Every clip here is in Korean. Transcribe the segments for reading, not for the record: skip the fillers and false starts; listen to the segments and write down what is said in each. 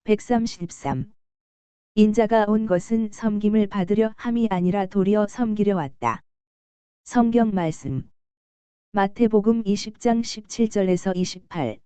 133. 인자가 온 것은 섬김을 받으려 함이 아니라 도리어 섬기려 왔다. 성경 말씀. 마태복음 20장 17절에서 28.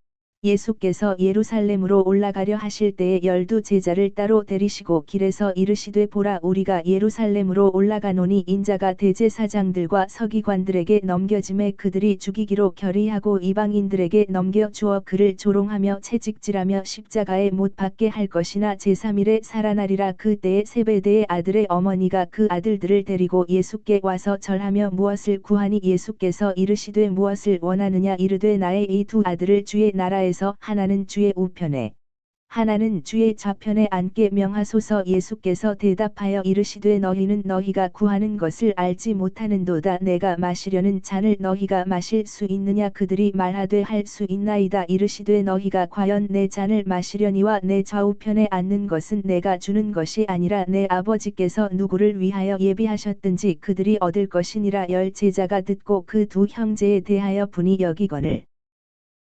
예수께서 예루살렘으로 올라가려 하실 때에 12 제자를 따로 데리시고 길에서 이르시되 보라 우리가 예루살렘으로 올라가노니 인자가 대제사장들과 서기관들에게 넘겨짐에 그들이 죽이기로 결의하고 이방인들에게 넘겨 주어 그를 조롱하며 채찍질하며 십자가에 못 박게 할 것이나 제3일에 살아나리라. 그때에 세베대의 아들의 어머니가 그 아들들을 데리고 예수께 와서 절하며 무엇을 구하니 예수께서 이르시되 무엇을 원하느냐 이르되 나의 이 두 아들을 주의 나라에서 하나는 주의 우편에 하나는 주의 좌편에 앉게 명하소서. 예수께서 대답하여 이르시되 너희는 너희가 구하는 것을 알지 못하는도다. 내가 마시려는 잔을 너희가 마실 수 있느냐. 그들이 말하되 할 수 있나이다. 이르시되 너희가 과연 내 잔을 마시려니와 내 좌우편에 앉는 것은 내가 주는 것이 아니라 내 아버지께서 누구를 위하여 예비하셨든지 그들이 얻을 것이니라. 10 제자가 듣고 그 두 형제에 대하여 분이 여기거늘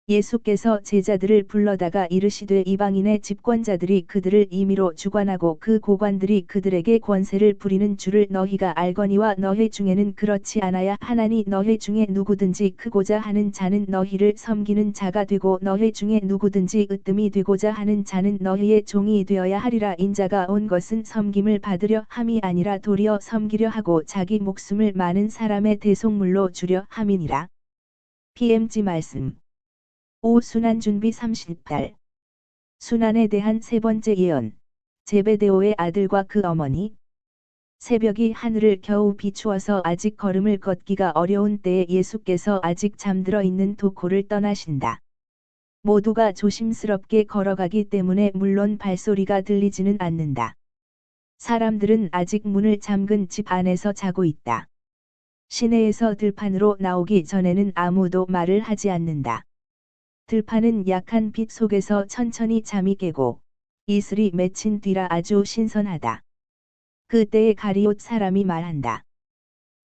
예수께서 제자들을 불러다가 이르시되 이방인의 집권자들이 그들을 임의로 주관하고 그 고관들이 그들에게 권세를 부리는 줄을 너희가 알거니와 너희 중에는 그렇지 않아야 하나니 너희 중에 누구든지 크고자 하는 자는 너희를 섬기는 자가 되고 너희 중에 누구든지 으뜸이 되고자 하는 자는 너희의 종이 되어야 하리라. 인자가 온 것은 섬김을 받으려 함이 아니라 도리어 섬기려 하고 자기 목숨을 많은 사람의 대속물로 주려 함이니라. PMG 말씀. 5. 순환 준비 30달. 순환에 대한 세 번째 예언. 제베데오의 아들과 그 어머니. 새벽이 하늘을 겨우 비추어서 아직 걸음을 걷기가 어려운 때에 예수께서 아직 잠들어 있는 도코를 떠나신다. 모두가 조심스럽게 걸어가기 때문에 물론 발소리가 들리지는 않는다. 사람들은 아직 문을 잠근 집 안에서 자고 있다. 시내에서 들판으로 나오기 전에는 아무도 말을 하지 않는다. 들판은 약한 빛 속에서 천천히 잠이 깨고 이슬이 맺힌 뒤라 아주 신선하다. 그때에 가리옷 사람이 말한다.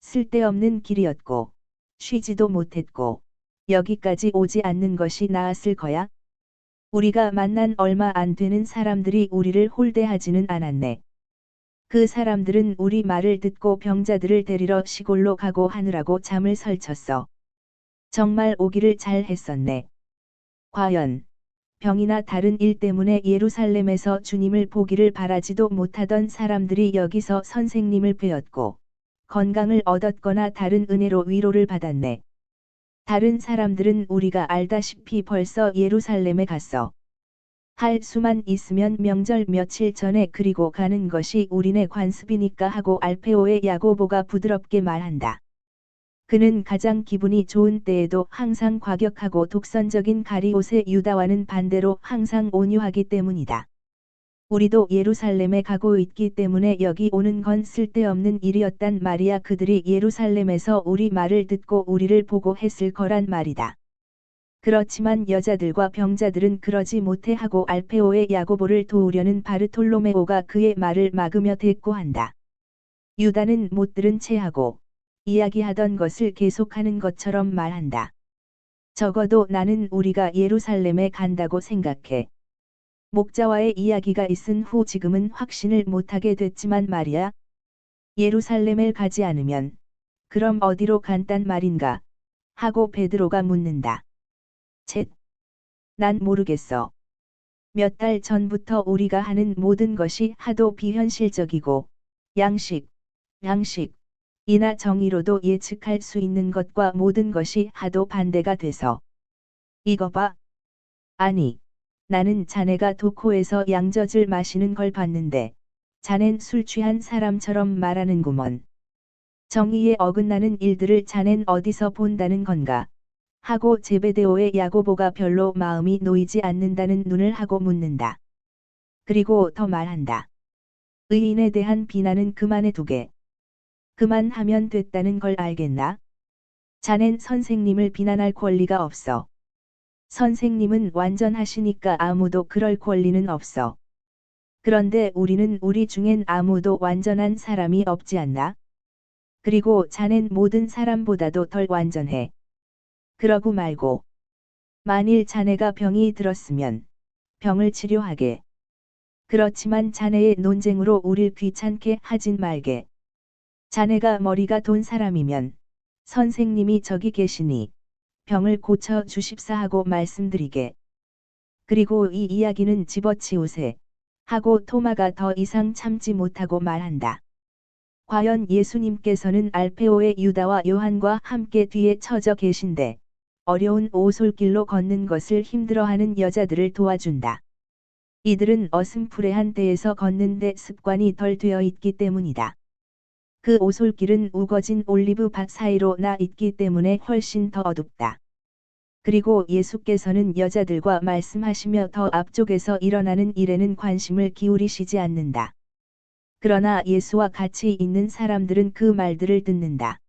쓸데없는 길이었고 쉬지도 못했고 여기까지 오지 않는 것이 나았을 거야. 우리가 만난 얼마 안 되는 사람들이 우리를 홀대하지는 않았네. 그 사람들은 우리 말을 듣고 병자들을 데리러 시골로 가고 하느라고 잠을 설쳤어. 정말 오기를 잘 했었네. 과연 병이나 다른 일 때문에 예루살렘에서 주님을 보기를 바라지도 못하던 사람들이 여기서 선생님을 뵈었고 건강을 얻었거나 다른 은혜로 위로를 받았네. 다른 사람들은 우리가 알다시피 벌써 예루살렘에 갔어. 할 수만 있으면 명절 며칠 전에 그리고 가는 것이 우리네 관습이니까 하고 알페오의 야고보가 부드럽게 말한다. 그는 가장 기분이 좋은 때에도 항상 과격하고 독선적인 가리옷의 유다와는 반대로 항상 온유하기 때문이다. 우리도 예루살렘에 가고 있기 때문에 여기 오는 건 쓸데없는 일이었단 말이야. 그들이 예루살렘에서 우리 말을 듣고 우리를 보고 했을 거란 말이다. 그렇지만 여자들과 병자들은 그러지 못해 하고 알페오의 야고보를 도우려는 바르톨로메오가 그의 말을 막으며 대꾸한다. 유다는 못 들은 채 하고 이야기하던 것을 계속하는 것처럼 말한다. 적어도 나는 우리가 예루살렘에 간다고 생각해. 목자와의 이야기가 있은 후 지금은 확신을 못하게 됐지만 말이야. 예루살렘에 가지 않으면 그럼 어디로 간단 말인가? 하고 베드로가 묻는다. 쳇. 난 모르겠어. 몇 달 전부터 우리가 하는 모든 것이 하도 비현실적이고 양식, 이나 정의로도 예측할 수 있는 것과 모든 것이 하도 반대가 돼서. 이거 봐. 아니, 나는 자네가 도코에서 양젖을 마시는 걸 봤는데 자넨 술 취한 사람처럼 말하는구먼. 정의에 어긋나는 일들을 자넨 어디서 본다는 건가? 하고 제베데오의 야고보가 별로 마음이 놓이지 않는다는 눈을 하고 묻는다. 그리고 더 말한다. 의인에 대한 비난은 그만해 두게. 그만하면 됐다는 걸 알겠나? 자넨 선생님을 비난할 권리가 없어. 선생님은 완전하시니까 아무도 그럴 권리는 없어. 그런데 우리는 우리 중엔 아무도 완전한 사람이 없지 않나? 그리고 자넨 모든 사람보다도 덜 완전해. 그러고 말고. 만일 자네가 병이 들었으면 병을 치료하게. 그렇지만 자네의 논쟁으로 우릴 귀찮게 하진 말게. 자네가 머리가 돈 사람이면 선생님이 저기 계시니 병을 고쳐 주십사 하고 말씀드리게. 그리고 이 이야기는 집어치우세. 하고 토마가 더 이상 참지 못하고 말한다. 과연 예수님께서는 알페오의 유다와 요한과 함께 뒤에 처져 계신데 어려운 오솔길로 걷는 것을 힘들어하는 여자들을 도와준다. 이들은 어슴푸레한 데에서 걷는데 습관이 덜 되어 있기 때문이다. 그 오솔길은 우거진 올리브 밭 사이로 나 있기 때문에 훨씬 더 어둡다. 그리고 예수께서는 여자들과 말씀하시며 더 앞쪽에서 일어나는 일에는 관심을 기울이시지 않는다. 그러나 예수와 같이 있는 사람들은 그 말들을 듣는다.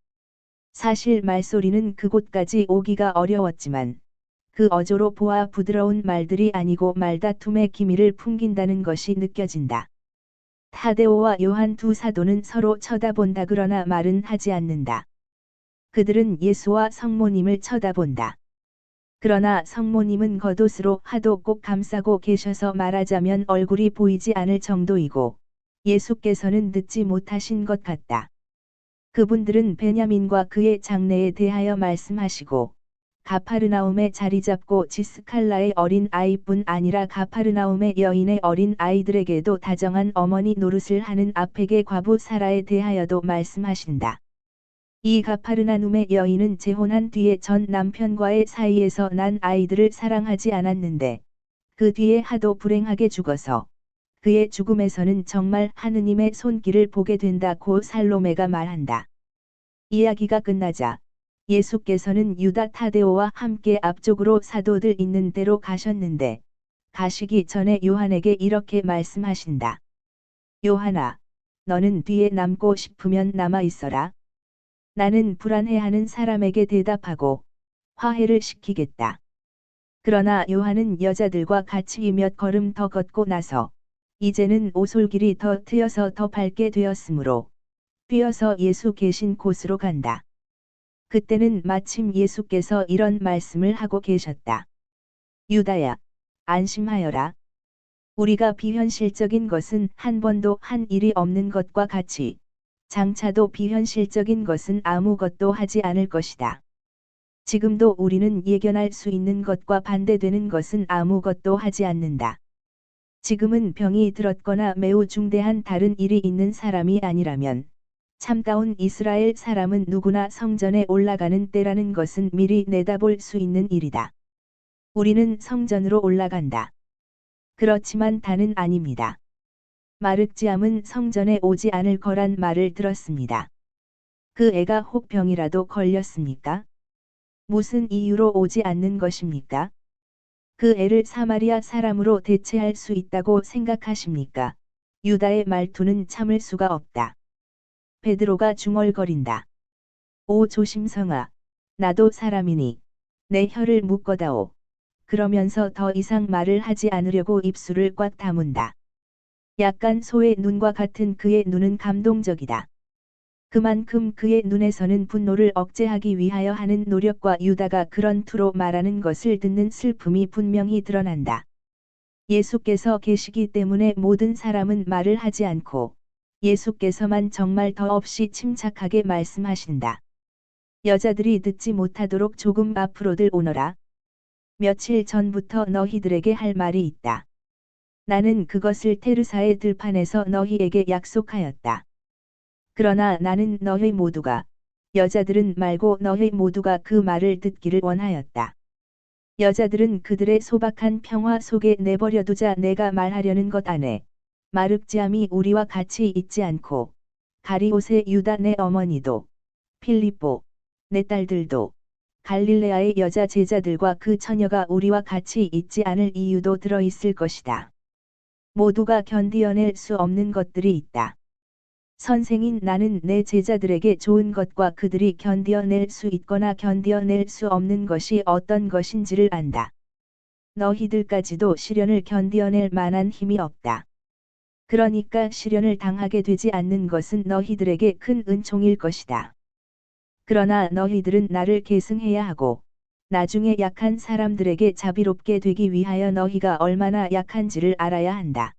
사실 말소리는 그곳까지 오기가 어려웠지만 그 어조로 보아 부드러운 말들이 아니고 말다툼의 기미를 풍긴다는 것이 느껴진다. 타데오와 요한 두 사도는 서로 쳐다본다 그러나 말은 하지 않는다. 그들은 예수와 성모님을 쳐다본다. 그러나 성모님은 겉옷으로 하도 꼭 감싸고 계셔서 말하자면 얼굴이 보이지 않을 정도이고 예수께서는 듣지 못하신 것 같다. 그분들은 베냐민과 그의 장래에 대하여 말씀하시고 가파르나움에 자리 잡고 지스칼라의 어린 아이뿐 아니라 가파르나움의 여인의 어린 아이들에게도 다정한 어머니 노릇을 하는 아펙의 과부 사라에 대하여도 말씀하신다. 이 가파르나움의 여인은 재혼한 뒤에 전 남편과의 사이에서 난 아이들을 사랑하지 않았는데 그 뒤에 하도 불행하게 죽어서 그의 죽음에서는 정말 하느님의 손길을 보게 된다고 살로메가 말한다. 이야기가 끝나자 예수께서는 유다 타데오와 함께 앞쪽으로 사도들 있는 데로 가셨는데 가시기 전에 요한에게 이렇게 말씀하신다. 요한아, 너는 뒤에 남고 싶으면 남아 있어라. 나는 불안해하는 사람에게 대답하고 화해를 시키겠다. 그러나 요한은 여자들과 같이 몇 걸음 더 걷고 나서 이제는 오솔길이 더 트여서 더 밝게 되었으므로 뛰어서 예수 계신 곳으로 간다. 그때는 마침 예수께서 이런 말씀을 하고 계셨다. 유다야, 안심하여라. 우리가 비현실적인 것은 한 번도 한 일이 없는 것과 같이 장차도 비현실적인 것은 아무것도 하지 않을 것이다. 지금도 우리는 예견할 수 있는 것과 반대되는 것은 아무것도 하지 않는다. 지금은 병이 들었거나 매우 중대한 다른 일이 있는 사람이 아니라면 참다운 이스라엘 사람은 누구나 성전에 올라가는 때라는 것은 미리 내다볼 수 있는 일이다. 우리는 성전으로 올라간다. 그렇지만 다는 아닙니다. 마르지암은 성전에 오지 않을 거란 말을 들었습니다. 그 애가 혹 병이라도 걸렸습니까? 무슨 이유로 오지 않는 것입니까? 그 애를 사마리아 사람으로 대체할 수 있다고 생각하십니까? 유다의 말투는 참을 수가 없다. 베드로가 중얼거린다. 오 조심성아, 나도 사람이니 내 혀를 묶어다오. 그러면서 더 이상 말을 하지 않으려고 입술을 꽉 다문다. 약간 소의 눈과 같은 그의 눈은 감동적이다. 그만큼 그의 눈에서는 분노를 억제하기 위하여 하는 노력과 유다가 그런 투로 말하는 것을 듣는 슬픔이 분명히 드러난다. 예수께서 계시기 때문에 모든 사람은 말을 하지 않고 예수께서만 정말 더없이 침착하게 말씀하신다. 여자들이 듣지 못하도록 조금 앞으로들 오너라. 며칠 전부터 너희들에게 할 말이 있다. 나는 그것을 테르사의 들판에서 너희에게 약속하였다. 그러나 나는 너희 모두가, 여자들은 말고 너희 모두가 그 말을 듣기를 원하였다. 여자들은 그들의 소박한 평화 속에 내버려두자 내가 말하려는 것 안에 마륵지암이 우리와 같이 있지 않고 가리옷의 유다 내 어머니도 필립보 내 딸들도 갈릴레아의 여자 제자들과 그 처녀가 우리와 같이 있지 않을 이유도 들어있을 것이다. 모두가 견디어낼 수 없는 것들이 있다. 선생인 나는 내 제자들에게 좋은 것과 그들이 견디어낼 수 있거나 견디어낼 수 없는 것이 어떤 것인지를 안다. 너희들까지도 시련을 견디어낼 만한 힘이 없다. 그러니까 시련을 당하게 되지 않는 것은 너희들에게 큰 은총일 것이다. 그러나 너희들은 나를 계승해야 하고 나중에 약한 사람들에게 자비롭게 되기 위하여 너희가 얼마나 약한지를 알아야 한다.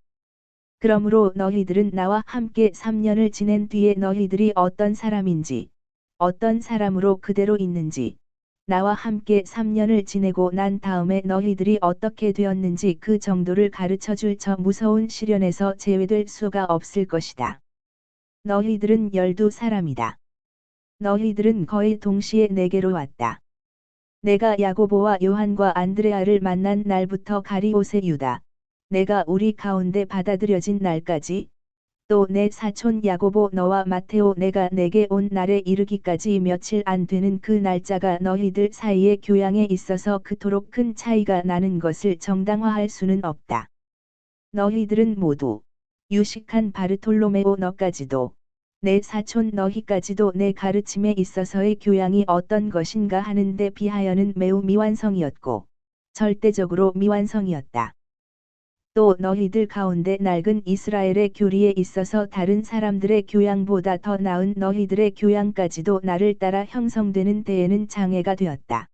그러므로 너희들은 나와 함께 3년을 지낸 뒤에 너희들이 어떤 사람인지, 어떤 사람으로 그대로 있는지, 나와 함께 3년을 지내고 난 다음에 너희들이 어떻게 되었는지 그 정도를 가르쳐 줄 저 무서운 시련에서 제외될 수가 없을 것이다. 너희들은 12사람이다. 너희들은 거의 동시에 내게로 왔다. 내가 야고보와 요한과 안드레아를 만난 날부터 가리오세 유다, 내가 우리 가운데 받아들여진 날까지, 또 내 사촌 야고보 너와 마테오 내가 내게 온 날에 이르기까지 며칠 안 되는 그 날짜가 너희들 사이의 교양에 있어서 그토록 큰 차이가 나는 것을 정당화할 수는 없다. 너희들은 모두 유식한 바르톨로메오 너까지도 내 사촌 너희까지도 내 가르침에 있어서의 교양이 어떤 것인가 하는 데 비하여는 매우 미완성이었고 절대적으로 미완성이었다. 또 너희들 가운데 낡은 이스라엘의 교리에 있어서 다른 사람들의 교양보다 더 나은 너희들의 교양까지도 나를 따라 형성되는 데에는 장애가 되었다.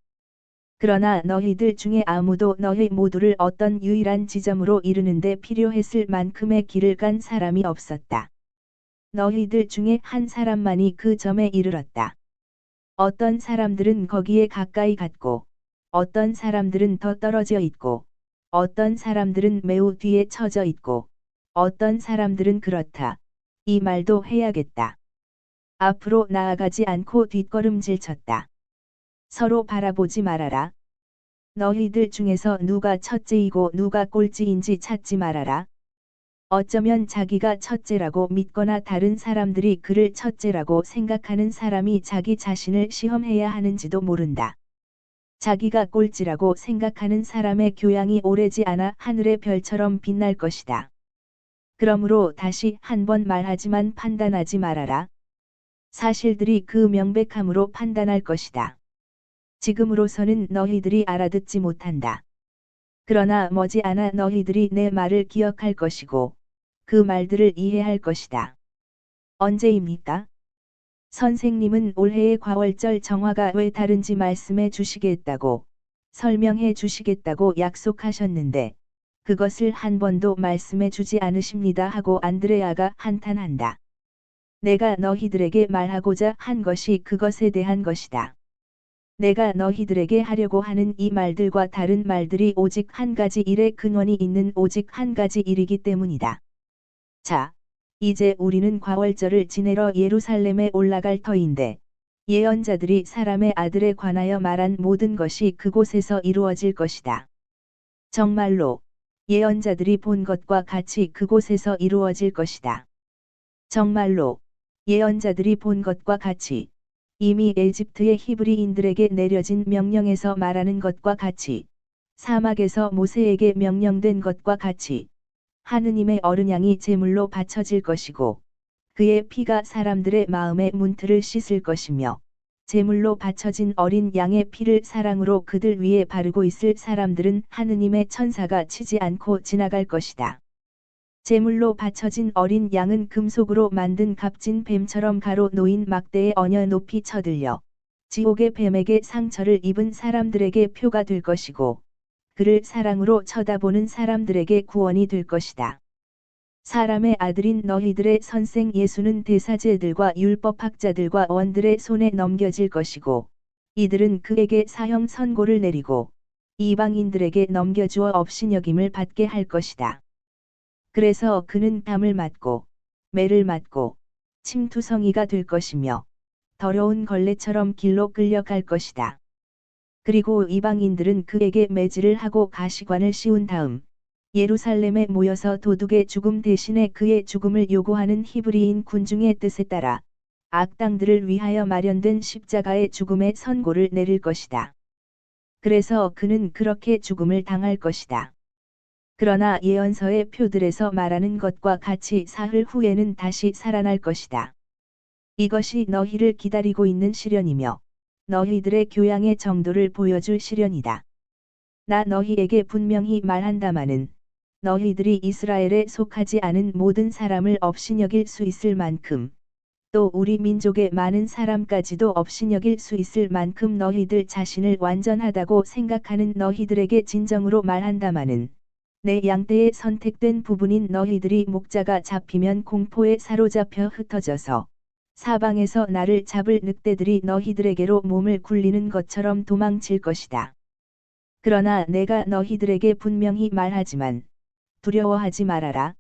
그러나 너희들 중에 아무도 너희 모두를 어떤 유일한 지점으로 이르는데 필요했을 만큼의 길을 간 사람이 없었다. 너희들 중에 한 사람만이 그 점에 이르렀다. 어떤 사람들은 거기에 가까이 갔고, 어떤 사람들은 더 떨어져 있고, 어떤 사람들은 매우 뒤에 처져 있고, 어떤 사람들은 그렇다. 이 말도 해야겠다. 앞으로 나아가지 않고 뒷걸음질 쳤다. 서로 바라보지 말아라. 너희들 중에서 누가 첫째이고 누가 꼴찌인지 찾지 말아라. 어쩌면 자기가 첫째라고 믿거나 다른 사람들이 그를 첫째라고 생각하는 사람이 자기 자신을 시험해야 하는지도 모른다. 자기가 꼴찌라고 생각하는 사람의 교양이 오래지 않아 하늘의 별처럼 빛날 것이다. 그러므로 다시 한 번 말하지만 판단하지 말아라. 사실들이 그 명백함으로 판단할 것이다. 지금으로서는 너희들이 알아듣지 못한다. 그러나 머지않아 너희들이 내 말을 기억할 것이고 그 말들을 이해할 것이다. 언제입니까? 선생님은 올해의 과월절 정화가 왜 다른지 말씀해 주시겠다고, 설명해 주시겠다고 약속하셨는데 그것을 한 번도 말씀해 주지 않으십니다 하고 안드레아가 한탄한다. 내가 너희들에게 말하고자 한 것이 그것에 대한 것이다. 내가 너희들에게 하려고 하는 이 말들과 다른 말들이 오직 한 가지 일의 근원이 있는 오직 한 가지 일이기 때문이다. 자, 이제 우리는 과월절을 지내러 예루살렘에 올라갈 터인데, 예언자들이 사람의 아들에 관하여 말한 모든 것이 그곳에서 이루어질 것이다. 정말로, 예언자들이 본 것과 같이 그곳에서 이루어질 것이다. 정말로, 예언자들이 본 것과 같이, 이미 에집트의 히브리인들에게 내려진 명령에서 말하는 것과 같이, 사막에서 모세에게 명령된 것과 같이, 하느님의 어린 양이 제물로 바쳐질 것이고, 그의 피가 사람들의 마음의 문틀을 씻을 것이며, 제물로 바쳐진 어린 양의 피를 사랑으로 그들 위에 바르고 있을 사람들은 하느님의 천사가 치지 않고 지나갈 것이다. 제물로 바쳐진 어린 양은 금속으로 만든 값진 뱀처럼 가로 놓인 막대에 얹어 높이 쳐들려 지옥의 뱀에게 상처를 입은 사람들에게 표가 될 것이고 그를 사랑으로 쳐다보는 사람들에게 구원이 될 것이다. 사람의 아들인 너희들의 선생 예수는 대사제들과 율법학자들과 원들의 손에 넘겨질 것이고 이들은 그에게 사형 선고를 내리고 이방인들에게 넘겨주어 업신여김을 받게 할 것이다. 그래서 그는 담을 맞고 매를 맞고 침투성이가 될 것이며 더러운 걸레처럼 길로 끌려갈 것이다. 그리고 이방인들은 그에게 매질을 하고 가시관을 씌운 다음 예루살렘에 모여서 도둑의 죽음 대신에 그의 죽음을 요구하는 히브리인 군중의 뜻에 따라 악당들을 위하여 마련된 십자가의 죽음의 선고를 내릴 것이다. 그래서 그는 그렇게 죽음을 당할 것이다. 그러나 예언서의 표들에서 말하는 것과 같이 사흘 후에는 다시 살아날 것이다. 이것이 너희를 기다리고 있는 시련이며 너희들의 교양의 정도를 보여줄 시련이다. 나 너희에게 분명히 말한다마는 너희들이 이스라엘에 속하지 않은 모든 사람을 업신여길 수 있을 만큼 또 우리 민족의 많은 사람까지도 업신여길 수 있을 만큼 너희들 자신을 완전하다고 생각하는 너희들에게 진정으로 말한다마는 내 양떼의 선택된 부분인 너희들이 목자가 잡히면 공포에 사로잡혀 흩어져서 사방에서 나를 잡을 늑대들이 너희들에게로 몸을 굴리는 것처럼 도망칠 것이다. 그러나 내가 너희들에게 분명히 말하지만 두려워하지 말아라.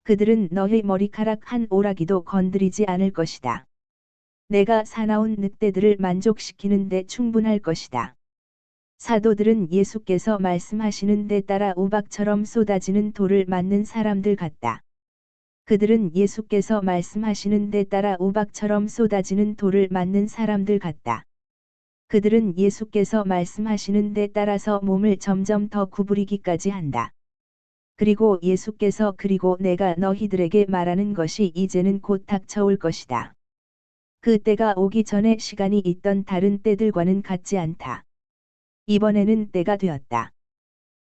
그들은 너희 머리카락 한 오라기도 건드리지 않을 것이다. 내가 사나운 늑대들을 만족시키는 데 충분할 것이다. 사도들은 예수께서 말씀하시는 데 따라 우박처럼 쏟아지는 돌을 맞는 사람들 같다. 그들은 예수께서 말씀하시는 데 따라 우박처럼 쏟아지는 돌을 맞는 사람들 같다. 그들은 예수께서 말씀하시는 데 따라서 몸을 점점 더 구부리기까지 한다. 그리고 예수께서 그리고 내가 너희들에게 말하는 것이 이제는 곧 닥쳐올 것이다. 그 때가 오기 전에 시간이 있던 다른 때들과는 같지 않다. 이번에는 때가 되었다.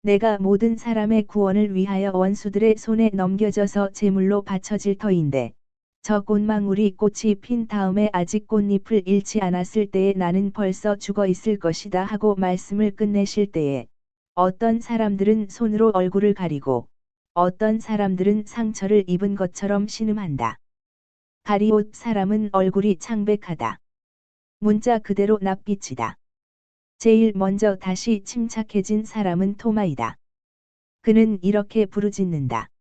내가 모든 사람의 구원을 위하여 원수들의 손에 넘겨져서 제물로 바쳐질 터인데 저 꽃망울이 꽃이 핀 다음에 아직 꽃잎을 잃지 않았을 때에 나는 벌써 죽어 있을 것이다 하고 말씀을 끝내실 때에 어떤 사람들은 손으로 얼굴을 가리고 어떤 사람들은 상처를 입은 것처럼 신음한다. 가리옷 사람은 얼굴이 창백하다. 문자 그대로 낯빛이다. 제일 먼저 다시 침착해진 사람은 토마이다. 그는 이렇게 부르짖는다.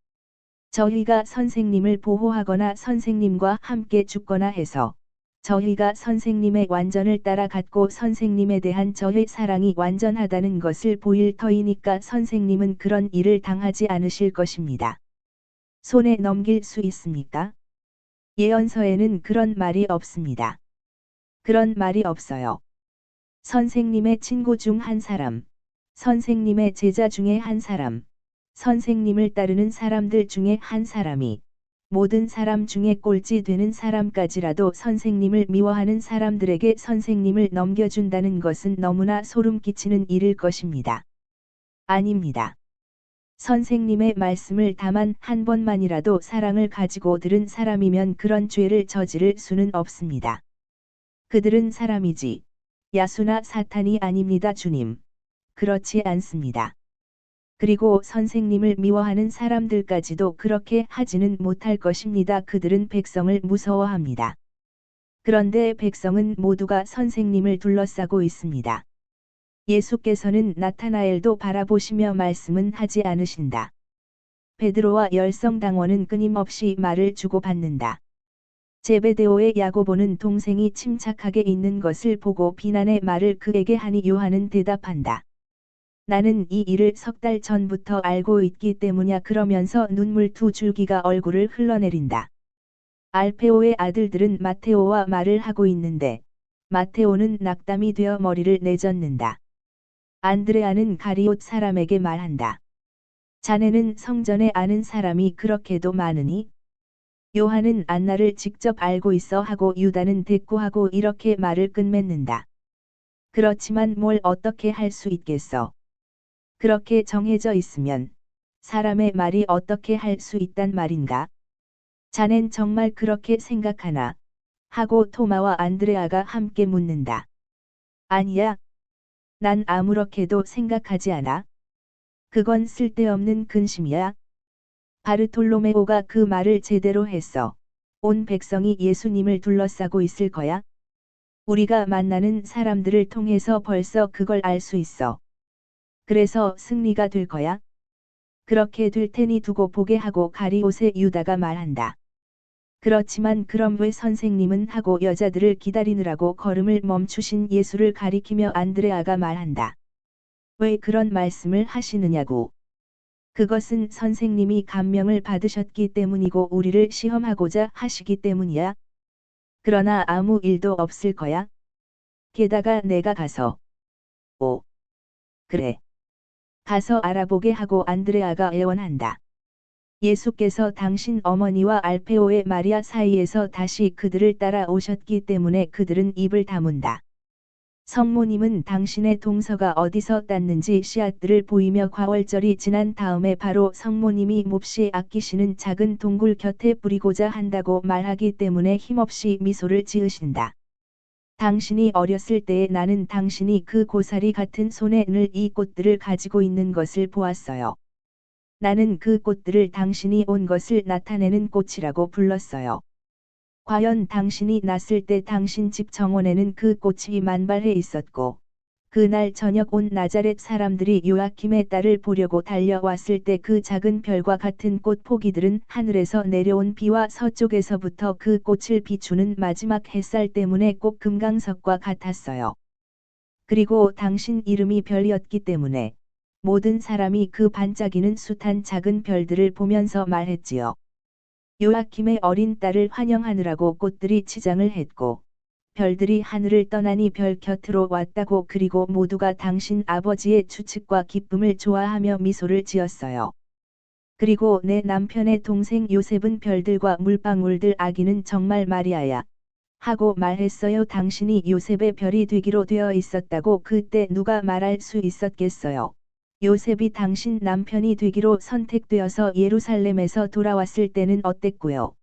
저희가 선생님을 보호하거나 선생님과 함께 죽거나 해서 저희가 선생님의 완전을 따라갔고 선생님에 대한 저의 사랑이 완전하다는 것을 보일 터이니까 선생님은 그런 일을 당하지 않으실 것입니다. 손에 넘길 수 있습니까? 예언서에는 그런 말이 없습니다. 그런 말이 없어요. 선생님의 친구 중 한 사람, 선생님의 제자 중에 한 사람, 선생님을 따르는 사람들 중에 한 사람이 모든 사람 중에 꼴찌 되는 사람까지라도 선생님을 미워하는 사람들에게 선생님을 넘겨준다는 것은 너무나 소름 끼치는 일일 것입니다. 아닙니다. 선생님의 말씀을 다만 한 번만이라도 사랑을 가지고 들은 사람이면 그런 죄를 저지를 수는 없습니다. 그들은 사람이지 야수나 사탄이 아닙니다, 주님. 그렇지 않습니다. 그리고 선생님을 미워하는 사람들까지도 그렇게 하지는 못할 것입니다. 그들은 백성을 무서워합니다. 그런데 백성은 모두가 선생님을 둘러싸고 있습니다. 예수께서는 나타나엘도 바라보시며 말씀은 하지 않으신다. 베드로와 열성당원은 끊임없이 말을 주고받는다. 제베데오의 야고보는 동생이 침착하게 있는 것을 보고 비난의 말을 그에게 하니 요한은 대답한다. 나는 이 일을 석 달 전부터 알고 있기 때문이야. 그러면서 눈물 두 줄기가 얼굴을 흘러내린다. 알페오의 아들들은 마테오와 말을 하고 있는데 마테오는 낙담이 되어 머리를 내젓는다. 안드레아는 가리옷 사람에게 말한다. 자네는 성전에 아는 사람이 그렇게도 많으니? 요한은 안나를 직접 알고 있어 하고 유다는 대꾸하고 이렇게 말을 끝맺는다. 그렇지만 뭘 어떻게 할 수 있겠어? 그렇게 정해져 있으면 사람의 말이 어떻게 할 수 있단 말인가? 자넨 정말 그렇게 생각하나? 하고 토마와 안드레아가 함께 묻는다. 아니야. 난 아무렇게도 생각하지 않아. 그건 쓸데없는 근심이야. 바르톨로메오가 그 말을 제대로 했어. 온 백성이 예수님을 둘러싸고 있을 거야. 우리가 만나는 사람들을 통해서 벌써 그걸 알 수 있어. 그래서 승리가 될 거야. 그렇게 될 테니 두고 보게 하고 가리옷의 유다가 말한다. 그렇지만 그럼 왜 선생님은 하고 여자들을 기다리느라고 걸음을 멈추신 예수를 가리키며 안드레아가 말한다. 왜 그런 말씀을 하시느냐고. 그것은 선생님이 감명을 받으셨기 때문이고 우리를 시험하고자 하시기 때문이야. 그러나 아무 일도 없을 거야. 게다가 내가 가서 그래. 가서 알아보게 하고 안드레아가 애원한다. 예수께서 당신 어머니와 알페오의 마리아 사이에서 다시 그들을 따라 오셨기 때문에 그들은 입을 다문다. 성모님은 당신의 동서가 어디서 땄는지 씨앗들을 보이며 과월절이 지난 다음에 바로 성모님이 몹시 아끼시는 작은 동굴 곁에 뿌리고자 한다고 말하기 때문에 힘없이 미소를 지으신다. 당신이 어렸을 때에 나는 당신이 그 고사리 같은 손에 늘 이 꽃들을 가지고 있는 것을 보았어요. 나는 그 꽃들을 당신이 온 것을 나타내는 꽃이라고 불렀어요. 과연 당신이 났을 때 당신 집 정원에는 그 꽃이 만발해 있었고, 그날 저녁 온 나자렛 사람들이 요아킴의 딸을 보려고 달려왔을 때 그 작은 별과 같은 꽃 포기들은 하늘에서 내려온 비와 서쪽에서부터 그 꽃을 비추는 마지막 햇살 때문에 꼭 금강석과 같았어요. 그리고 당신 이름이 별이었기 때문에 모든 사람이 그 반짝이는 숱한 작은 별들을 보면서 말했지요. 요아킴의 어린 딸을 환영하느라고 꽃들이 치장을 했고, 별들이 하늘을 떠나니 별 곁으로 왔다고 그리고 모두가 당신 아버지의 추측과 기쁨을 좋아하며 미소를 지었어요. 그리고 내 남편의 동생 요셉은 별들과 물방울들 아기는 정말 마리아야 하고 말했어요. 당신이 요셉의 별이 되기로 되어 있었다고 그때 누가 말할 수 있었겠어요. 요셉이 당신 남편이 되기로 선택되어서 예루살렘에서 돌아왔을 때는 어땠고요.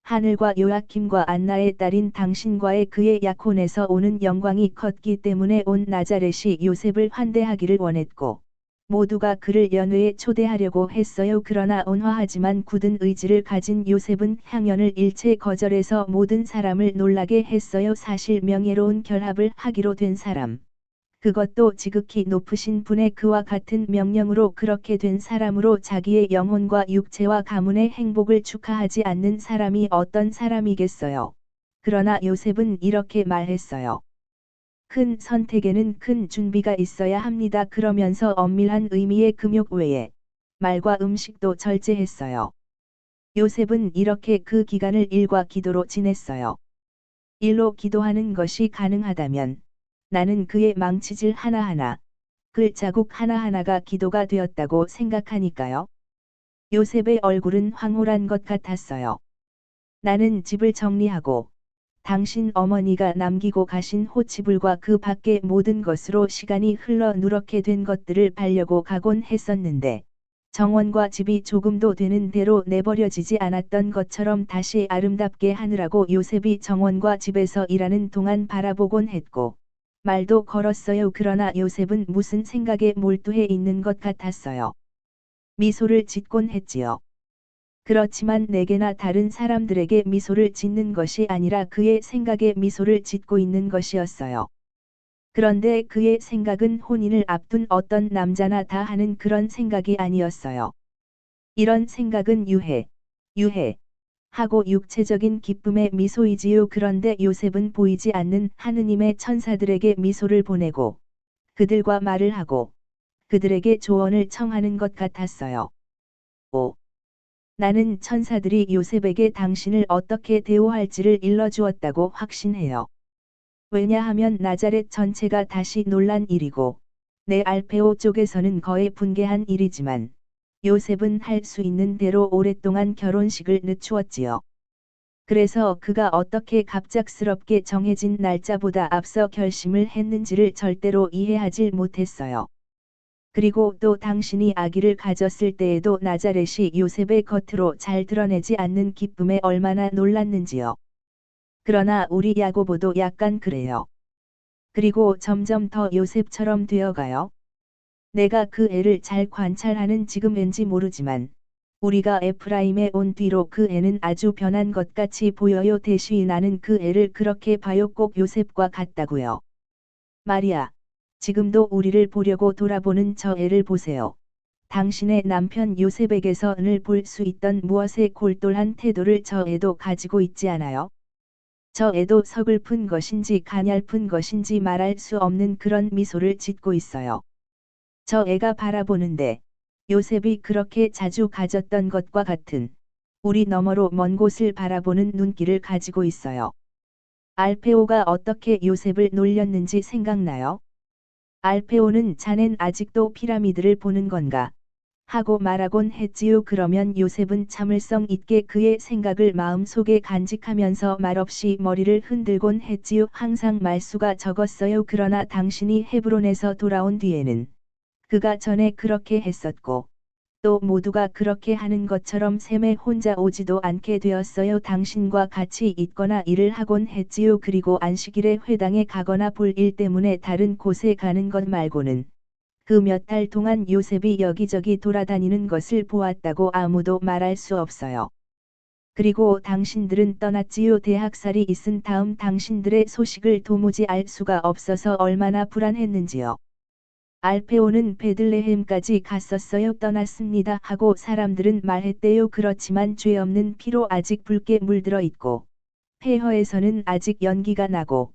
하늘과 요아킴과 안나의 딸인 당신과의 그의 약혼에서 오는 영광이 컸기 때문에 온 나자렛이 요셉을 환대하기를 원했고, 모두가 그를 연회에 초대하려고 했어요. 그러나 온화하지만 굳은 의지를 가진 요셉은 향연을 일체 거절해서 모든 사람을 놀라게 했어요. 사실 명예로운 결합을 하기로 된 사람. 그것도 지극히 높으신 분의 그와 같은 명령으로 그렇게 된 사람으로 자기의 영혼과 육체와 가문의 행복을 축하하지 않는 사람이 어떤 사람이겠어요. 그러나 요셉은 이렇게 말했어요. 큰 선택에는 큰 준비가 있어야 합니다. 그러면서 엄밀한 의미의 금욕 외에 말과 음식도 절제했어요. 요셉은 이렇게 그 기간을 일과 기도로 지냈어요. 일로 기도하는 것이 가능하다면 나는 그의 망치질 하나하나, 글자국 하나하나가 기도가 되었다고 생각하니까요. 요셉의 얼굴은 황홀한 것 같았어요. 나는 집을 정리하고 당신 어머니가 남기고 가신 호치불과 그 밖의 모든 것으로 시간이 흘러 누렇게 된 것들을 팔려고 가곤 했었는데, 정원과 집이 조금도 되는 대로 내버려지지 않았던 것처럼 다시 아름답게 하느라고 요셉이 정원과 집에서 일하는 동안 바라보곤 했고, 말도 걸었어요. 그러나 요셉은 무슨 생각에 몰두해 있는 것 같았어요. 미소를 짓곤 했지요. 그렇지만 내게나 다른 사람들에게 미소를 짓는 것이 아니라 그의 생각에 미소를 짓고 있는 것이었어요. 그런데 그의 생각은 혼인을 앞둔 어떤 남자나 다 하는 그런 생각이 아니었어요. 이런 생각은 유해 하고 육체적인 기쁨의 미소이지요. 그런데 요셉은 보이지 않는 하느님의 천사들에게 미소를 보내고 그들과 말을 하고 그들에게 조언을 청하는 것 같았어요. 5. 나는 천사들이 요셉에게 당신을 어떻게 대우할지를 일러주었다고 확신해요. 왜냐하면 나자렛 전체가 다시 놀란 일이고 내 알페오 쪽에서는 거의 분개한 일이지만 요셉은 할 수 있는 대로 오랫동안 결혼식을 늦추었지요. 그래서 그가 어떻게 갑작스럽게 정해진 날짜보다 앞서 결심을 했는지를 절대로 이해하지 못했어요. 그리고 또 당신이 아기를 가졌을 때에도 나자렛이 요셉의 겉으로 잘 드러내지 않는 기쁨에 얼마나 놀랐는지요. 그러나 우리 야고보도 약간 그래요. 그리고 점점 더 요셉처럼 되어가요. 내가 그 애를 잘 관찰하는 지금 왠지 모르지만 우리가 에프라임에 온 뒤로 그 애는 아주 변한 것 같이 보여요. 대시 나는 그 애를 그렇게 봐요. 꼭 요셉과 같다고요. 마리아, 지금도 우리를 보려고 돌아보는 저 애를 보세요. 당신의 남편 요셉에게서 늘 볼 수 있던 무엇의 골똘한 태도를 저 애도 가지고 있지 않아요? 저 애도 서글픈 것인지 가냘픈 것인지 말할 수 없는 그런 미소를 짓고 있어요. 저 애가 바라보는데 요셉이 그렇게 자주 가졌던 것과 같은 우리 너머로 먼 곳을 바라보는 눈길을 가지고 있어요. 알페오가 어떻게 요셉을 놀렸는지 생각나요? 알페오는 자넨 아직도 피라미드를 보는 건가? 하고 말하곤 했지요. 그러면 요셉은 참을성 있게 그의 생각을 마음속에 간직하면서 말없이 머리를 흔들곤 했지요. 항상 말수가 적었어요. 그러나 당신이 헤브론에서 돌아온 뒤에는 그가 전에 그렇게 했었고 또 모두가 그렇게 하는 것처럼 셈에 혼자 오지도 않게 되었어요. 당신과 같이 있거나 일을 하곤 했지요. 그리고 안식일에 회당에 가거나 볼 일 때문에 다른 곳에 가는 것 말고는 그 몇 달 동안 요셉이 여기저기 돌아다니는 것을 보았다고 아무도 말할 수 없어요. 그리고 당신들은 떠났지요. 대학살이 있은 다음 당신들의 소식을 도무지 알 수가 없어서 얼마나 불안했는지요. 알페오는 베들레헴까지 갔었어요. 떠났습니다 하고 사람들은 말했대요. 그렇지만 죄 없는 피로 아직 붉게 물들어 있고 폐허에서는 아직 연기가 나고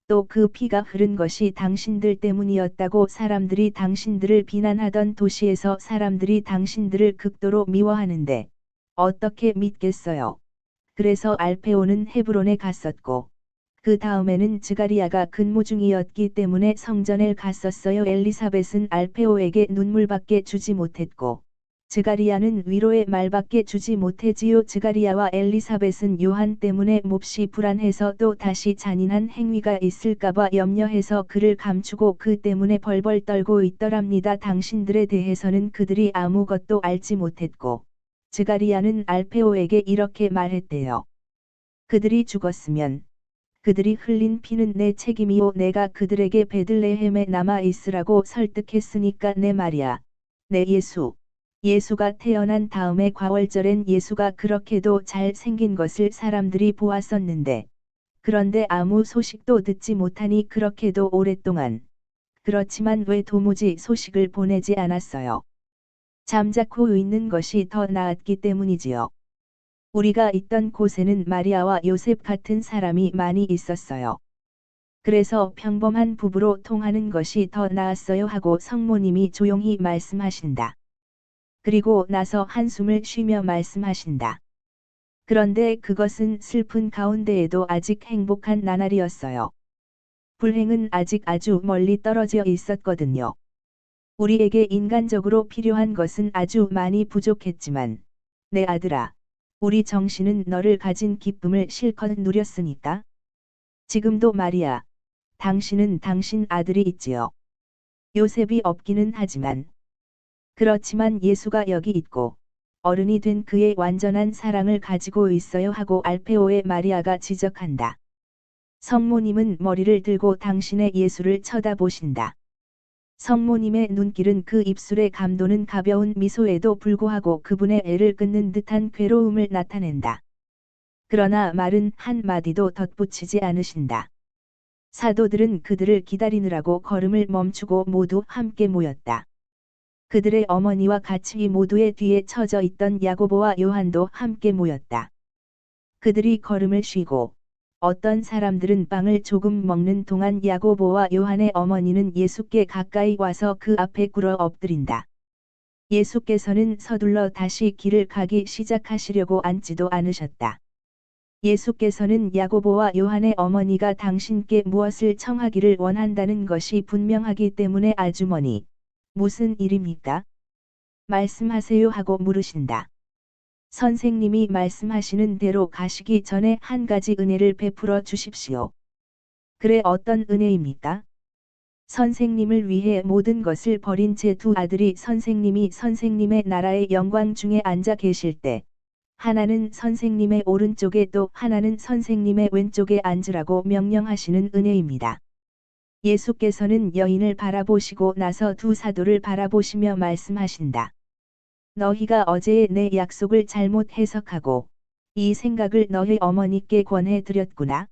또 그 피가 흐른 것이 당신들 때문이었다고 사람들이 당신들을 비난하던 도시에서 사람들이 당신들을 극도로 미워하는데 어떻게 믿겠어요. 그래서 알페오는 헤브론에 갔었고 그 다음에는 즈가리아가 근무 중이었기 때문에 성전에 갔었어요. 엘리사벳은 알페오에게 눈물밖에 주지 못했고 즈가리아는 위로의 말밖에 주지 못했지요. 즈가리아와 엘리사벳은 요한 때문에 몹시 불안해서 또 다시 잔인한 행위가 있을까봐 염려해서 그를 감추고 그 때문에 벌벌 떨고 있더랍니다. 당신들에 대해서는 그들이 아무것도 알지 못했고 즈가리아는 알페오에게 이렇게 말했대요. 그들이 죽었으면 그들이 흘린 피는 내 책임이요. 내가 그들에게 베들레헴에 남아 있으라고 설득했으니까 내 말이야. 내 예수가 태어난 다음에 과월절엔 예수가 그렇게도 잘 생긴 것을 사람들이 보았었는데 그런데 아무 소식도 듣지 못하니 그렇게도 오랫동안. 그렇지만 왜 도무지 소식을 보내지 않았어요. 잠자코 있는 것이 더 나았기 때문이지요. 우리가 있던 곳에는 마리아와 요셉 같은 사람이 많이 있었어요. 그래서 평범한 부부로 통하는 것이 더 나았어요 하고 성모님이 조용히 말씀하신다. 그리고 나서 한숨을 쉬며 말씀하신다. 그런데 그것은 슬픈 가운데에도 아직 행복한 나날이었어요. 불행은 아직 아주 멀리 떨어져 있었거든요. 우리에게 인간적으로 필요한 것은 아주 많이 부족했지만, 내 아들아, 우리 정신은 너를 가진 기쁨을 실컷 누렸으니까. 지금도 말이야, 당신은 당신 아들이 있지요. 요셉이 없기는 하지만, 그렇지만 예수가 여기 있고 어른이 된 그의 완전한 사랑을 가지고 있어요 하고 알페오의 마리아가 지적한다. 성모님은 머리를 들고 당신의 예수를 쳐다보신다. 성모님의 눈길은 그 입술에 감도는 가벼운 미소에도 불구하고 그분의 애를 끊는 듯한 괴로움을 나타낸다. 그러나 말은 한 마디도 덧붙이지 않으신다. 사도들은 그들을 기다리느라고 걸음을 멈추고 모두 함께 모였다. 그들의 어머니와 같이 모두의 뒤에 처져 있던 야고보와 요한도 함께 모였다. 그들이 걸음을 쉬고 어떤 사람들은 빵을 조금 먹는 동안 야고보와 요한의 어머니는 예수께 가까이 와서 그 앞에 꿇어 엎드린다. 예수께서는 서둘러 다시 길을 가기 시작하시려고 앉지도 않으셨다. 예수께서는 야고보와 요한의 어머니가 당신께 무엇을 청하기를 원한다는 것이 분명하기 때문에 아주머니, 무슨 일입니까? 말씀하세요 하고 물으신다. 선생님이 말씀하시는 대로 가시기 전에 한 가지 은혜를 베풀어 주십시오. 그래 어떤 은혜입니까? 선생님을 위해 모든 것을 버린 제 두 아들이 선생님이 선생님의 나라의 영광 중에 앉아 계실 때, 하나는 선생님의 오른쪽에 또 하나는 선생님의 왼쪽에 앉으라고 명령하시는 은혜입니다. 예수께서는 여인을 바라보시고 나서 두 사도를 바라보시며 말씀하신다. 너희가 어제의 내 약속을 잘못 해석하고 이 생각을 너희 어머니께 권해 드렸구나.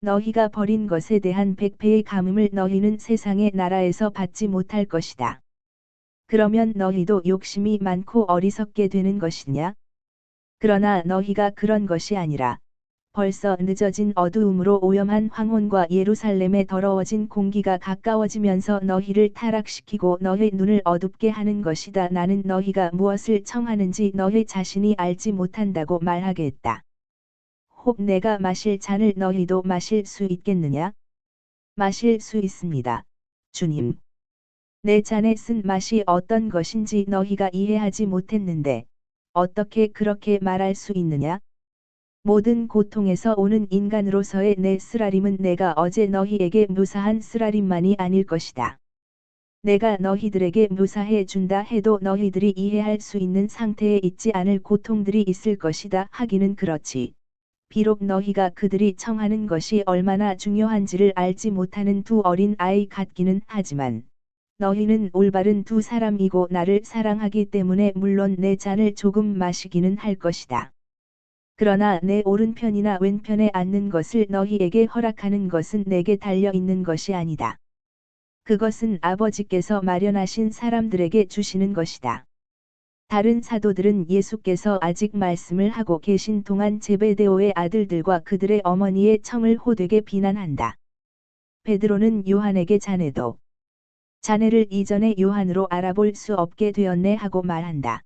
너희가 버린 것에 대한 100배의 감음을 너희는 세상의 나라에서 받지 못할 것이다. 그러면 너희도 욕심이 많고 어리석게 되는 것이냐? 그러나 너희가 그런 것이 아니라 벌써 늦어진 어두움으로 오염한 황혼과 예루살렘의 더러워진 공기가 가까워지면서 너희를 타락시키고 너희 눈을 어둡게 하는 것이다. 나는 너희가 무엇을 청하는지 너희 자신이 알지 못한다고 말하게 했다. 혹 내가 마실 잔을 너희도 마실 수 있겠느냐? 마실 수 있습니다. 주님. 내 잔에 쓴 맛이 어떤 것인지 너희가 이해하지 못했는데 어떻게 그렇게 말할 수 있느냐? 모든 고통에서 오는 인간으로서의 내 쓰라림은 내가 어제 너희에게 묘사한 쓰라림만이 아닐 것이다. 내가 너희들에게 묘사해 준다 해도 너희들이 이해할 수 있는 상태에 있지 않을 고통들이 있을 것이다 하기는 그렇지. 비록 너희가 그들이 청하는 것이 얼마나 중요한지를 알지 못하는 두 어린 아이 같기는 하지만 너희는 올바른 두 사람이고 나를 사랑하기 때문에 물론 내 잔을 조금 마시기는 할 것이다. 그러나 내 오른편이나 왼편에 앉는 것을 너희에게 허락하는 것은 내게 달려 있는 것이 아니다. 그것은 아버지께서 마련하신 사람들에게 주시는 것이다. 다른 사도들은 예수께서 아직 말씀을 하고 계신 동안 제베데오의 아들들과 그들의 어머니의 청을 호되게 비난한다. 베드로는 요한에게 자네도 자네를 이전의 요한으로 알아볼 수 없게 되었네 하고 말한다.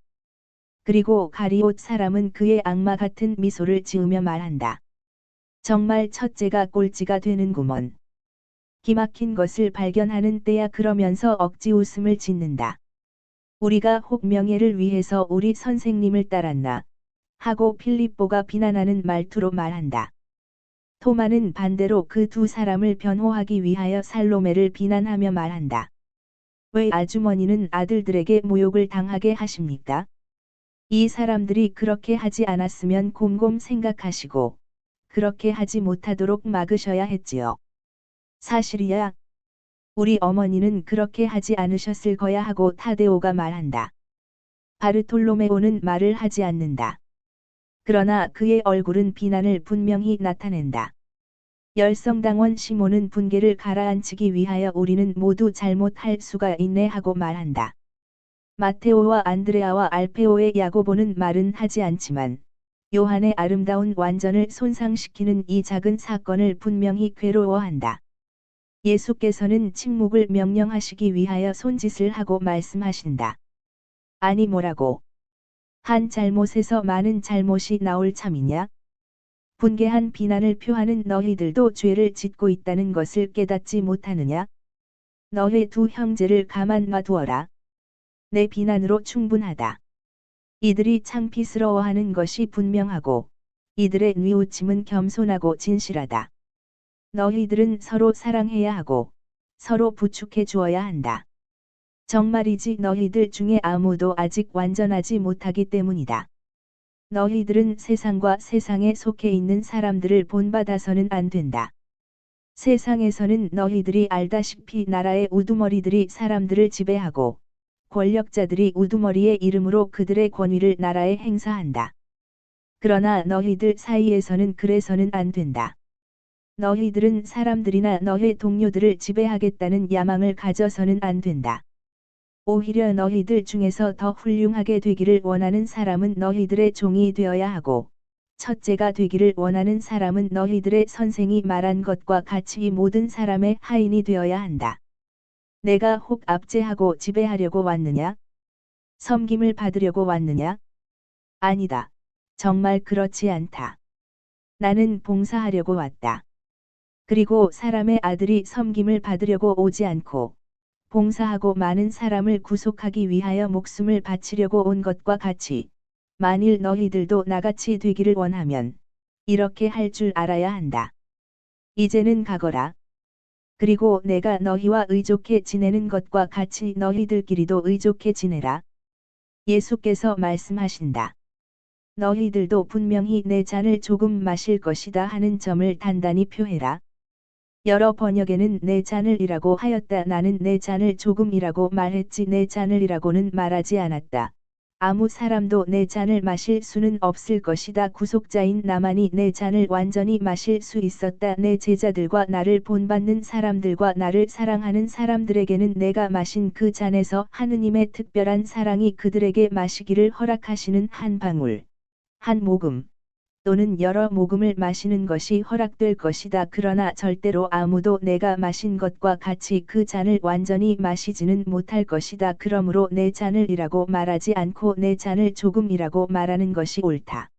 그리고 가리옷 사람은 그의 악마 같은 미소를 지으며 말한다. 정말 첫째가 꼴찌가 되는구먼. 기막힌 것을 발견하는 때야 그러면서 억지 웃음을 짓는다. 우리가 혹 명예를 위해서 우리 선생님을 따랐나? 하고 필립보가 비난하는 말투로 말한다. 토마는 반대로 그 두 사람을 변호하기 위하여 살로메를 비난하며 말한다. 왜 아주머니는 아들들에게 모욕을 당하게 하십니까? 이 사람들이 그렇게 하지 않았으면 곰곰 생각하시고 그렇게 하지 못하도록 막으셔야 했지요. 사실이야. 우리 어머니는 그렇게 하지 않으셨을 거야 하고 타데오가 말한다. 바르톨로메오는 말을 하지 않는다. 그러나 그의 얼굴은 비난을 분명히 나타낸다. 열성당원 시몬은 분개를 가라앉히기 위하여 우리는 모두 잘못할 수가 있네 하고 말한다. 마테오와 안드레아와 알페오의 야고보는 말은 하지 않지만 요한의 아름다운 완전을 손상시키는 이 작은 사건을 분명히 괴로워한다. 예수께서는 침묵을 명령하시기 위하여 손짓을 하고 말씀하신다. 아니 뭐라고? 한 잘못에서 많은 잘못이 나올 참이냐? 분개한 비난을 표하는 너희들도 죄를 짓고 있다는 것을 깨닫지 못하느냐? 너희 두 형제를 가만 놔두어라. 내 비난으로 충분하다. 이들이 창피스러워하는 것이 분명하고 이들의 뉘우침은 겸손하고 진실하다. 너희들은 서로 사랑해야 하고 서로 부축해 주어야 한다. 정말이지 너희들 중에 아무도 아직 완전하지 못하기 때문이다. 너희들은 세상과 세상에 속해 있는 사람들을 본받아서는 안 된다. 세상에서는 너희들이 알다시피 나라의 우두머리들이 사람들을 지배하고 권력자들이 우두머리의 이름으로 그들의 권위를 나라에 행사한다. 그러나 너희들 사이에서는 그래서는 안 된다. 너희들은 사람들이나 너희 동료들을 지배하겠다는 야망을 가져서는 안 된다. 오히려 너희들 중에서 더 훌륭하게 되기를 원하는 사람은 너희들의 종이 되어야 하고, 첫째가 되기를 원하는 사람은 너희들의 선생이 말한 것과 같이 이 모든 사람의 하인이 되어야 한다. 내가 혹 압제하고 지배하려고 왔느냐? 섬김을 받으려고 왔느냐? 아니다. 정말 그렇지 않다. 나는 봉사하려고 왔다. 그리고 사람의 아들이 섬김을 받으려고 오지 않고 봉사하고 많은 사람을 구속하기 위하여 목숨을 바치려고 온 것과 같이 만일 너희들도 나같이 되기를 원하면 이렇게 할 줄 알아야 한다. 이제는 가거라. 그리고 내가 너희와 의좋게 지내는 것과 같이 너희들끼리도 의좋게 지내라. 예수께서 말씀하신다. 너희들도 분명히 내 잔을 조금 마실 것이다 하는 점을 단단히 표해라. 여러 번역에는 내 잔을이라고 하였다. 나는 내 잔을 조금이라고 말했지 내 잔을이라고는 말하지 않았다. 아무 사람도 내 잔을 마실 수는 없을 것이다. 구속자인 나만이 내 잔을 완전히 마실 수 있었다. 내 제자들과 나를 본받는 사람들과 나를 사랑하는 사람들에게는 내가 마신 그 잔에서 하느님의 특별한 사랑이 그들에게 마시기를 허락하시는 한 방울, 한 모금, 또는 여러 모금을 마시는 것이 허락될 것이다. 그러나 절대로 아무도 내가 마신 것과 같이 그 잔을 완전히 마시지는 못할 것이다. 그러므로 내 잔을이라고 말하지 않고 내 잔을 조금이라고 말하는 것이 옳다.